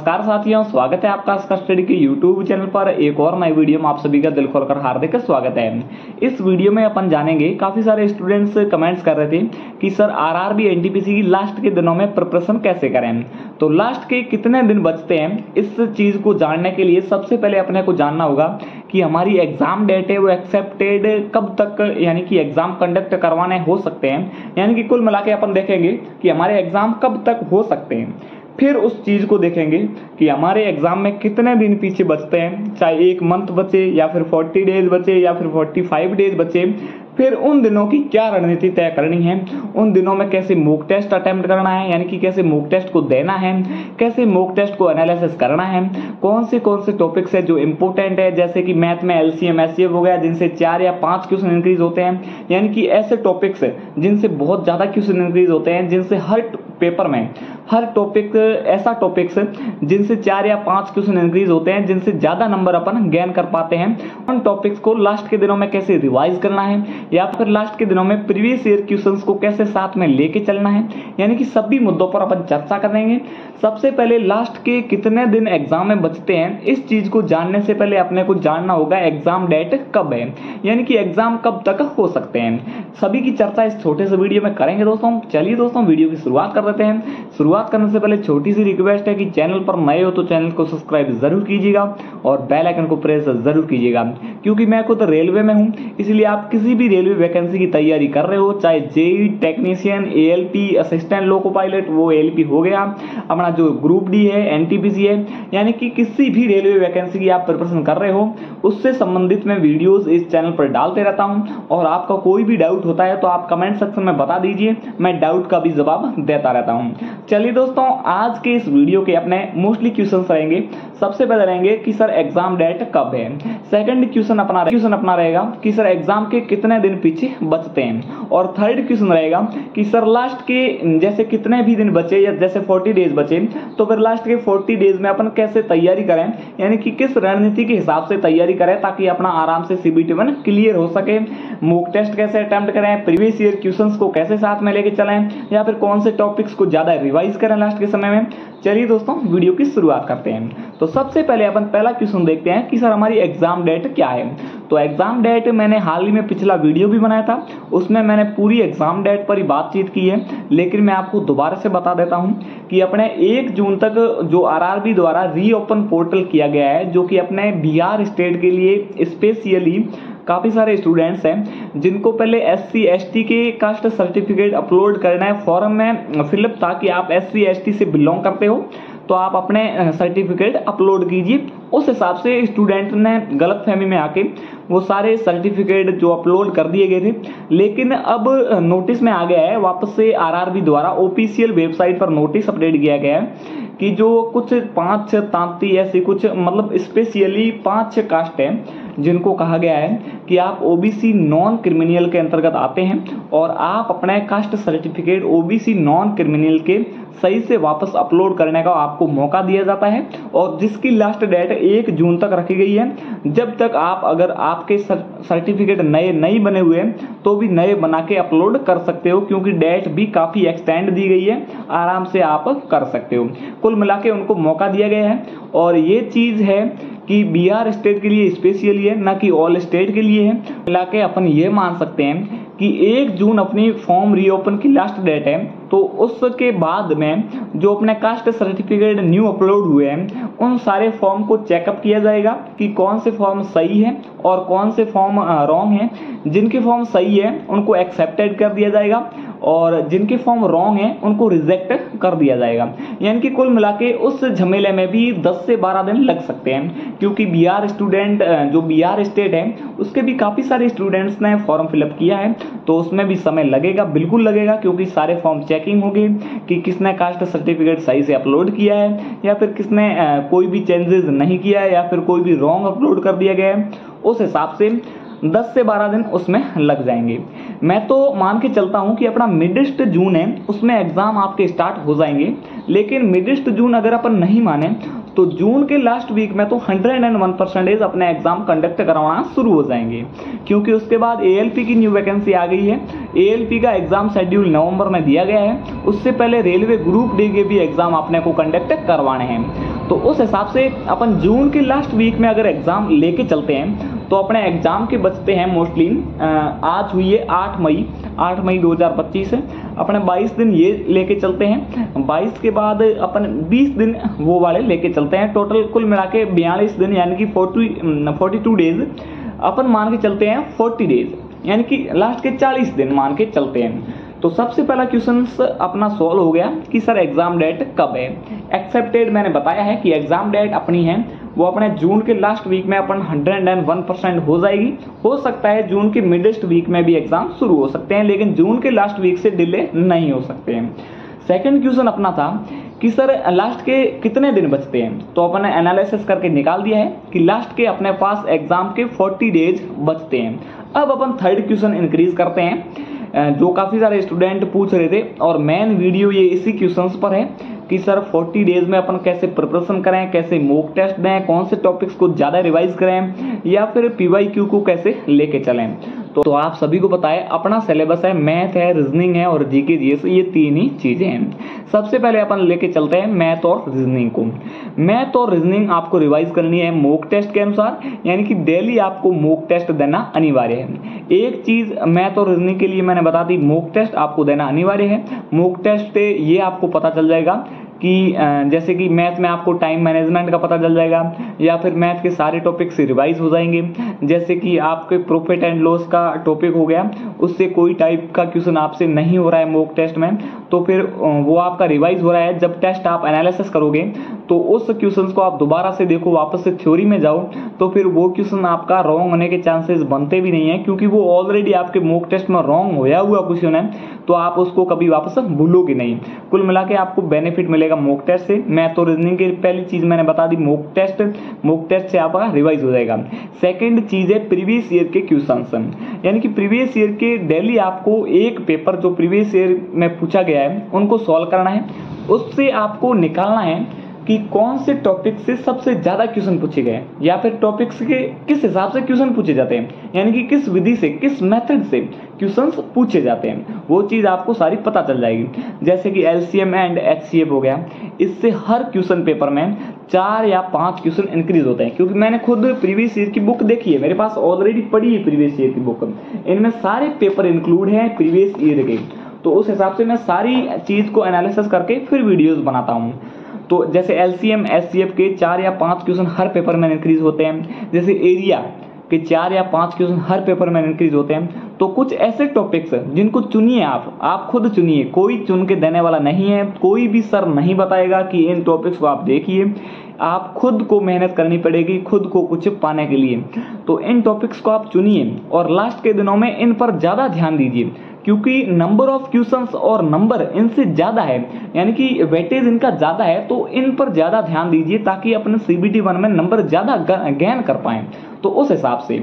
नमस्कार साथियों, स्वागत है आपका आस्का स्टडी के YouTube चैनल पर एक और नई वीडियो में आप सभी का दिल खोलकर हार्दिक स्वागत है। इस वीडियो में अपन जानेंगे, काफी सारे स्टूडेंट्स कमेंट्स कर रहे थे कि सर आरआरबी एनटीपीसी की लास्ट के दिनों में प्रिपरेशन कैसे करें। तो लास्ट के कितने दिन बचते हैं, इस चीज को जानने के लिए सबसे पहले अपने को जानना होगा कि हमारी एग्जाम डेट है वो एक्सेप्टेड कब तक, यानी कि एग्जाम कंडक्ट करवाने हो सकते हैं, यानी कि कुल मिला के अपन देखेंगे कि हमारे एग्जाम कब तक हो सकते हैं। फिर उस चीज को देखेंगे कि हमारे एग्जाम में कितने दिन पीछे बचते हैं, चाहे एक मंथ बचे या फिर 40 डेज बचे या फिर 45 डेज बचे। फिर उन दिनों की क्या रणनीति तय करनी है, उन दिनों में कैसे मॉक टेस्ट अटेम्प्ट करना है, यानी कि कैसे मॉक टेस्ट को देना है, कैसे मॉक टेस्ट को एनालिसिस करना है, कौन से टॉपिक्स है जो इंपोर्टेंट है, जैसे कि मैथ में एलसीएम एचसीएफ हो गया जिनसे 4 या 5 क्वेश्चन इंक्रीज होते हैं, यानी कि ऐसे टॉपिक्स जिनसे बहुत ज्यादा क्वेश्चन इंक्रीज होते हैं, जिनसे हर पेपर में हर टॉपिक ऐसा टॉपिक्स जिनसे 4 या 5 क्वेश्चन इंक्रीज होते हैं, जिनसे ज्यादा नंबर अपन गेन कर पाते हैं, उन टॉपिक्स को लास्ट के दिनों में कैसे रिवाइज करना है या फिर लास्ट के दिनों में प्रीवियस ईयर क्वेश्चंस को कैसे साथ में लेके चलना है, यानी कि सभी मुद्दों पर अपन चर्चा करेंगे। सबसे पहले लास्ट के कितने दिन एग्जाम में बचते हैं, इस चीज को जानने से पहले अपने को जानना होगा एग्जाम डेट कब है, यानी कि एग्जाम कब तक हो सकते हैं। सभी की चर्चा इस छोटे से वीडियो में करेंगे दोस्तों। चलिए दोस्तों, वीडियो की शुरुआत कर देते हैं। शुरुआत करने से पहले छोटी सी रिक्वेस्ट है कि चैनल पर नए हो तो चैनल को सब्सक्राइब जरूर कीजिएगा और बेल आइकन को प्रेस जरूर कीजिएगा, क्योंकि मैं खुद रेलवे में हूं, इसलिए आप किसी भी रेलवे वैकेंसी की तैयारी कर रहे हो, चाहे JE technician, ALP, assistant loco pilot, वो एएलपी हो गया, अपना जो ग्रुप डी है, एनटीपीसी है, यानी कि किसी भी रेलवे वैकेंसी की आप प्रिपरेशन कर रहे हो, उससे संबंधित मैं वीडियोस इस चैनल पर डालते रहता हूं। और आपका कोई भी डाउट होता है तो आप कमेंट सेक्शन में बता दीजिए, मैं डाउट का भी जवाब देता रहता हूं। चलिए दोस्तों, आज के इस वीडियो के अपने मोस्टली क्वेश्चंस रहेंगे। सबसे पहले रहेंगे कि सर एग्जाम डेट कब है। सेकंड क्वेश्चन अपना रहेगा कि सर एग्जाम के कितने दिन पीछे बचते हैं। और थर्ड क्वेश्चन रहेगा कि सर लास्ट के जैसे कितने भी दिन बचे, या जैसे 40 डेज बचे, तो फिर लास्ट के 40 डेज में अपन कैसे तैयारी करें, यानी कि किस रणनीति के हिसाब से तैयारी करें ताकि अपना आराम से सीबीटी 1 क्लियर हो सके। मॉक टेस्ट कैसे अटेम्प्ट करें, प्रीवियस ईयर क्वेश्चंस को कैसे साथ में लेके चलें, या फिर कौन से टॉपिक्स को ज्यादा रिवाइज करें लास्ट के समय में। चलिए दोस्तों, वीडियो की शुरुआत करते हैं। तो सबसे पहले अपन पहला क्वेश्चन देखते हैं कि सर हमारी एग्जाम डेट क्या है। तो एग्जाम डेट मैंने हाल ही में पिछला वीडियो भी बनाया था, उसमें मैंने पूरी एग्जाम डेट पर ही बातचीत की है, लेकिन मैं आपको दोबारा से बता देता हूं कि अपने 1 जून तक जो आरआरबी द्वारा रीओपन पोर्टल किया गया है, जो कि अपने बिहार स्टेट के लिए स्पेशली काफी सारे स्टूडेंट्स हैं जिनको पहले SC ST के कास्ट सर्टिफिकेट अपलोड करना है। फॉर्म में फिलअप था कि आप SC ST से बिलोंग करते हो तो आप अपने सर्टिफिकेट अपलोड कीजिए। उस हिसाब से स्टूडेंट ने गलतफहमी में आके वो सारे सर्टिफिकेट जो अपलोड कर दिए गए थे, लेकिन अब नोटिस में आ गया है वापस से आरआरबी द्वारा ऑफिशियल वेबसाइट पर नोटिस अपडेट किया गया है कि जो कुछ 5-6 तांती ऐसी कुछ मतलब स्पेशली 5-6 कास्ट हैं जिनको कहा गया है कि आप ओबीसी नॉन क्रिमिनल के अंतर्गत आते हैं और आप अपने caste certificate OBC non criminal के सही से वापस अपलोड करने का आपको मौका दिया जाता है, और जिसकी लास्ट डेट 1 जून तक रखी गई है। जब तक आप अगर आपके सर्टिफिकेट नए नहीं बने हुए हैं तो भी नए बना के अपलोड कर सकते हो, क्योंकि डेट भी काफी एक्सटेंड दी गई है, आराम से आप कर सकते हो। कुल मिला के उनको मौका दिया गया है, और ये चीज है कि बिहार स्टेट के लिए स्पेशली है, ना कि ऑल स्टेट के लिए है। मिला के अपन ये मान सकते हैं कि 1 जून अपनी फॉर्म रीओपन की लास्ट डेट है, तो उसके बाद में जो अपने कास्ट सर्टिफिकेट न्यू अपलोड हुए हैं उन सारे फॉर्म को चेकअप किया जाएगा कि कौन से फॉर्म सही है और कौन से फॉर्म रॉन्ग है। जिनके फॉर्म सही है उनको एक्सेप्टेड कर दिया जाएगा, और जिनके फॉर्म रॉन्ग है उनको रिजेक्ट कर दिया जाएगा। यानी कि कुल मिला के उस झमेले में भी 10 से 12 दिन लग सकते हैं, क्योंकि बिहार स्टूडेंट जो बिहार स्टेट है उसके भी काफी सारे स्टूडेंट्स ने फॉर्म फिलअप किया है, तो उसमें भी समय लगेगा, बिल्कुल लगेगा, क्योंकि सारे फॉर्म चेकिंग होगी कि किसने कास्ट सर्टिफिकेट सही से अपलोड किया है या फिर किसने कोई भी चेंजेस नहीं किया है या फिर कोई भी रॉन्ग अपलोड कर दिया गया है। उस हिसाब से 10 से 12 दिन उसमें लग जाएंगे। मैं तो मान के चलता हूं कि अपना मिडेस्ट जून है उसमें एग्जाम आपके स्टार्ट हो जाएंगे, लेकिन मिडेस्ट जून अगर अपन नहीं माने तो जून के लास्ट वीक में तो 101% अपने एग्जाम कंडक्ट करवाना शुरू हो जाएंगे, क्योंकि उसके बाद एएलपी की न्यू वैकेंसी आ गई है। एएलपी का एग्जाम शेड्यूल नवंबर में दिया गया है, उससे पहले रेलवे ग्रुप डी के भी एग्जाम अपने को कंडक्ट करवाने हैं। तो उस हिसाब से अपन जून के लास्ट वीक में अगर एग्ज़ाम लेके चलते हैं तो अपने एग्ज़ाम के बचते हैं मोस्टली, आज हुई है 8 मई 2025 अपने 22 दिन ये लेके चलते हैं। 22 के बाद अपन 20 दिन वो वाले लेके चलते हैं। टोटल कुल मिला के 42 दिन यानी कि 42 डेज अपन मान के चलते हैं, 40 डेज यानी कि लास्ट के 40 दिन मान के चलते हैं। तो सबसे पहला क्वेश्चन अपना सॉल्व हो गया कि सर एग्जाम डेट कब है। एक्सेप्टेड मैंने बताया है कि एग्जाम डेट अपनी है वो अपने जून के लास्ट वीक में अपन 101% हो जाएगी। हो सकता है जून के मिडेस्ट वीक में भी एग्जाम शुरू हो सकते हैं, लेकिन जून के लास्ट वीक से डिले नहीं हो सकते हैं। सेकंड क्वेश्चन अपना था कि सर लास्ट के कितने दिन बचते हैं, तो अपन ने एनालिसिस करके निकाल दिया है कि लास्ट के अपने पास एग्जाम के 40 डेज बचते हैं। अब अपन थर्ड क्वेश्चन इंक्रीज करते हैं जो काफ़ी सारे स्टूडेंट पूछ रहे थे, और मेन वीडियो ये इसी क्वेश्चंस पर है कि सर 40 डेज में अपन कैसे प्रिपरेशन करें, कैसे मॉक टेस्ट दें, कौन से टॉपिक्स को ज़्यादा रिवाइज करें या फिर PYQ को कैसे लेके चलें। तो आप सभी को पता है अपना सिलेबस है, मैथ है, रीजनिंग है और GK GS, ये तीन ही चीज़ें हैं। सबसे पहले अपन लेके चलते हैं मैथ और रीजनिंग को। मैथ और रीजनिंग आपको रिवाइज करनी है मॉक टेस्ट के अनुसार, यानी कि डेली आपको मॉक टेस्ट देना अनिवार्य है। एक चीज़ मैथ और रीजनिंग के लिए मैंने बता दी, मॉक टेस्ट आपको देना अनिवार्य है। मॉक टेस्ट ये आपको पता चल जाएगा कि जैसे कि मैथ में आपको टाइम मैनेजमेंट का पता चल जाएगा, या फिर मैथ के सारे टॉपिक से रिवाइज हो जाएंगे। जैसे कि आपके प्रॉफिट एंड लॉस का टॉपिक हो गया, उससे कोई टाइप का क्वेश्चन आपसे नहीं हो रहा है मॉक टेस्ट में, तो फिर वो आपका रिवाइज हो रहा है। जब टेस्ट आप एनालिसिस करोगे तो उस क्वेश्चन को आप दोबारा से देखो, वापस से थ्योरी में जाओ, तो फिर वो क्वेश्चन आपका रॉन्ग होने के चांसेस बनते भी नहीं है, क्योंकि वो ऑलरेडी आपके मॉक टेस्ट में रॉन्ग होया हुआ क्वेश्चन है, तो आप उसको कभी वापस भूलोगे नहीं। कुल मिला के आपको बेनिफिट मिलेगा मॉक टेस्ट से। मैथ और रीजनिंग की पहली चीज मैंने बता दी मॉक टेस्ट से आपका रिवाइज हो जाएगा। सेकंड चीज है प्रीवियस ईयर के क्वेश्चंस, यानी कि प्रीवियस ईयर के डेली आपको एक पेपर जो प्रीवियस ईयर में पूछा गया है उनको सॉल्व करना है। उससे आपको निकालना है कि कौन से टॉपिक से सबसे ज्यादा क्वेश्चन पूछे गए, या फिर टॉपिक्स के किस हिसाब से क्वेश्चन पूछे जाते हैं, यानी कि किस विधि से, किस मेथड से क्वेश्चंस पूछे जाते हैं, वो चीज आपको सारी पता चल जाएगी। जैसे कि LCM एंड HCF हो गया, इससे हर क्वेश्चन पेपर में 4 या 5 क्वेश्चन इंक्रीज होते हैं, क्योंकि मैंने खुद प्रीवियस ईयर की बुक देखी है, मेरे पास ऑलरेडी पड़ी है प्रीवियस ईयर की बुक, इनमें सारे पेपर इंक्लूड हैं प्रीवियस ईयर के। तो उस हिसाब से मैं सारी चीज को एनालिसिस करके फिर वीडियोज बनाता हूँ। तो जैसे LCM SCF के 4 या 5 क्वेश्चन हर पेपर में इंक्रीज होते हैं, जैसे एरिया के 4 या 5 क्वेश्चन हर पेपर में इंक्रीज होते हैं। तो कुछ ऐसे टॉपिक्स जिनको चुनिए, आप खुद चुनिए, कोई चुन के देने वाला नहीं है, कोई भी सर नहीं बताएगा कि इन टॉपिक्स को आप देखिए, आप खुद को मेहनत करनी पड़ेगी खुद को कुछ पाने के लिए। तो इन टॉपिक्स को आप चुनिए और लास्ट के दिनों में इन पर ज़्यादा ध्यान दीजिए, क्योंकि नंबर ऑफ क्वेश्चंस और नंबर इनसे ज़्यादा है, यानी कि वेटेज इनका ज़्यादा है, तो इन पर ज़्यादा ध्यान दीजिए ताकि अपने CBT 1 में नंबर ज़्यादा गेन कर पाएँ। तो उस हिसाब से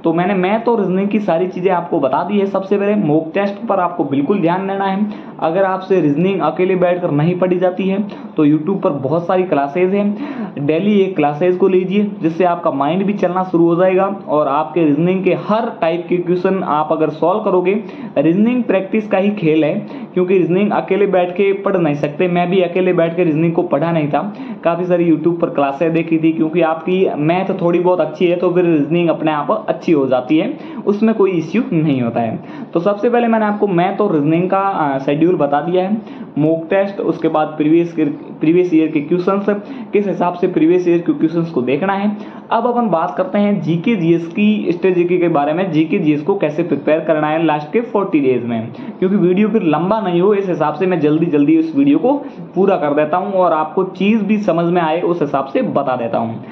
तो मैंने मैथ और रीजनिंग की सारी चीज़ें आपको बता दी है। सबसे पहले मॉक टेस्ट पर आपको बिल्कुल ध्यान देना है। अगर आपसे रीजनिंग अकेले बैठकर नहीं पढ़ी जाती है तो यूट्यूब पर बहुत सारी क्लासेज हैं, डेली एक क्लासेज को लीजिए, जिससे आपका माइंड भी चलना शुरू हो जाएगा और आपके रीजनिंग के हर टाइप के क्वेश्चन आप अगर सॉल्व करोगे। रीजनिंग प्रैक्टिस का ही खेल है, क्योंकि रीजनिंग अकेले बैठ के पढ़ नहीं सकते। मैं भी अकेले बैठ के रीजनिंग को पढ़ा नहीं था, काफ़ी सारी यूट्यूब पर क्लासें देखी थी, क्योंकि आपकी मैथ थोड़ी बहुत अच्छी है तो फिर रीजनिंग अपने आप अच्छी हो जाती है, उसमें कोई इश्यू नहीं होता है। तो सबसे पहले मैंने आपको मैथ और रीजनिंग का शेड्यूल बता दिया है, मॉक टेस्ट, उसके बाद प्रीवियस ईयर के क्वेश्चंस, किस हिसाब से प्रीवियस ईयर के क्वेश्चंस को देखना है। अब अपन बात करते हैं GK GS की स्ट्रेटेजी के बारे में, GK GS को कैसे प्रिपेयर करना है लास्ट के 40 डेज में, क्योंकि वीडियो फिर लंबा नहीं हो, इस हिसाब से मैं जल्दी उस वीडियो को पूरा कर देता हूँ और आपको चीज़ भी समझ में आए उस हिसाब से बता देता हूँ।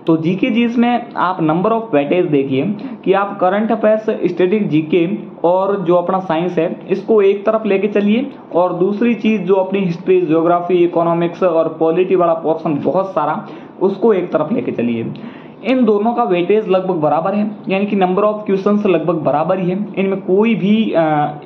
तो GK GS में आप नंबर ऑफ वेटेज देखिए कि आप करंट अफेयर्स, स्टैटिक GK और जो अपना साइंस है इसको एक तरफ लेके चलिए, और दूसरी चीज़ जो अपनी हिस्ट्री, ज्योग्राफी, इकोनॉमिक्स और पॉलिटी वाला पोर्शन बहुत सारा, उसको एक तरफ लेके चलिए। इन दोनों का वेटेज लगभग बराबर है, यानी कि नंबर ऑफ क्वेश्चंस लगभग बराबर ही है, इनमें कोई भी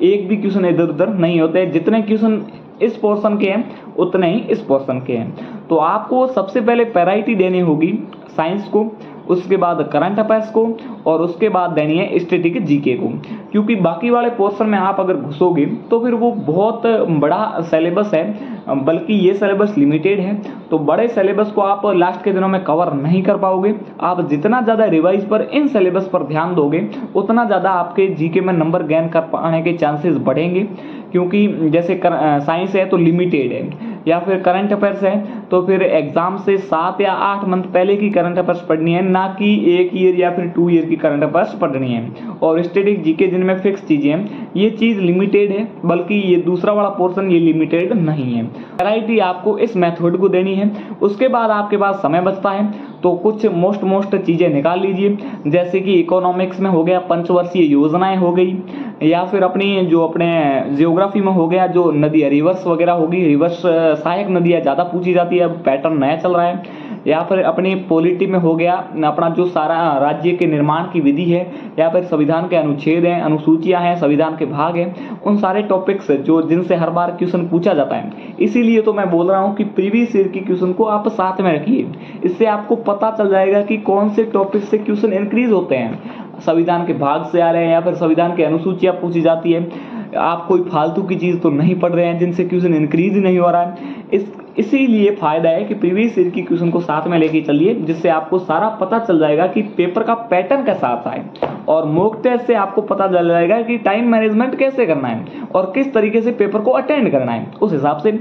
एक भी क्वेश्चन इधर उधर नहीं होते। जितने क्वेश्चन इस पोर्शन के हैं उतने ही इस पोर्शन के हैं। तो आपको सबसे पहले प्रायोरिटी देनी होगी साइंस को, उसके बाद करंट अफेयर्स को, और उसके बाद देनी है स्टैटिक GK को, क्योंकि बाकी वाले पोर्शन में आप अगर घुसोगे तो फिर वो बहुत बड़ा सिलेबस है, बल्कि ये सिलेबस लिमिटेड है, तो बड़े सिलेबस को आप लास्ट के दिनों में कवर नहीं कर पाओगे। आप जितना ज़्यादा रिवाइज पर इन सिलेबस पर ध्यान दोगे उतना ज़्यादा आपके जीके में नंबर गेन कर पाने के चांसेस बढ़ेंगे, क्योंकि जैसे साइंस है तो लिमिटेड है, या फिर करंट अफेयर्स है तो फिर एग्जाम से 7 या 8 मंथ पहले की करंट अफेयर्स पढ़नी है, ना कि 1 ईयर या फिर 2 ईयर की करंट अफेयर्स पढ़नी है। और स्टैटिक जीके जिनमें फिक्स चीजें हैं, ये चीज लिमिटेड है, बल्कि ये दूसरा वाला पोर्शन ये लिमिटेड नहीं है। वैरायटी आपको इस मेथड को देनी है। उसके बाद आपके पास समय बचता है तो कुछ मोस्ट चीजें निकाल लीजिए, जैसे कि इकोनॉमिक्स में हो गया पंचवर्षीय योजनाएं हो गई, या फिर अपने जियोग्राफी में हो गया जो नदियाँ रिवर्स वगैरह होगी, रिवर्स सहायक नदियाँ ज़्यादा पूछी जाती है, अब पैटर्न नया चल रहा है। या फिर अपनी पॉलिटी में हो गया अपना जो सारा राज्य के निर्माण की विधि है, या फिर संविधान के अनुच्छेद हैं, अनुसूचियां हैं, संविधान के भाग हैं, उन सारे टॉपिक्स जो जिनसे हर बार क्वेश्चन पूछा जाता है। इसीलिए तो मैं बोल रहा हूँ कि प्रीवियस ईयर की क्वेश्चन को आप साथ में रखिए, इससे आपको पता चल जाएगा कि कौन से टॉपिक से क्वेश्चन इंक्रीज होते हैं, संविधान के भाग से आ रहे हैं या फिर संविधान की अनुसूचियां पूछी जाती है। आप कोई फालतू की चीज तो नहीं पढ़ रहे हैं जिनसे क्वेश्चन इंक्रीज ही नहीं हो रहा है। इसीलिए फायदा है कि प्रीवियस ईयर की क्वेश्चन को साथ में लेके चलिए, जिससे आपको सारा पता चल जाएगा कि पेपर का पैटर्न कैसा आता है, और मॉक टेस्ट से आपको पता चल जाएगा कि टाइम मैनेजमेंट कैसे करना है और किस तरीके से पेपर को अटेंड करना है। उस हिसाब से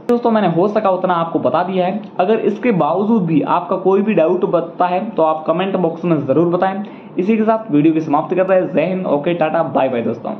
दोस्तों मैंने हो सका उतना आपको बता दिया है। अगर इसके बावजूद भी आपका कोई भी डाउट बनता है तो आप कमेंट बॉक्स में जरूर बताएं। इसी के साथ वीडियो की समाप्ति करते हैं। जय हिंद, ओके, टाटा, बाय बाय दोस्तों।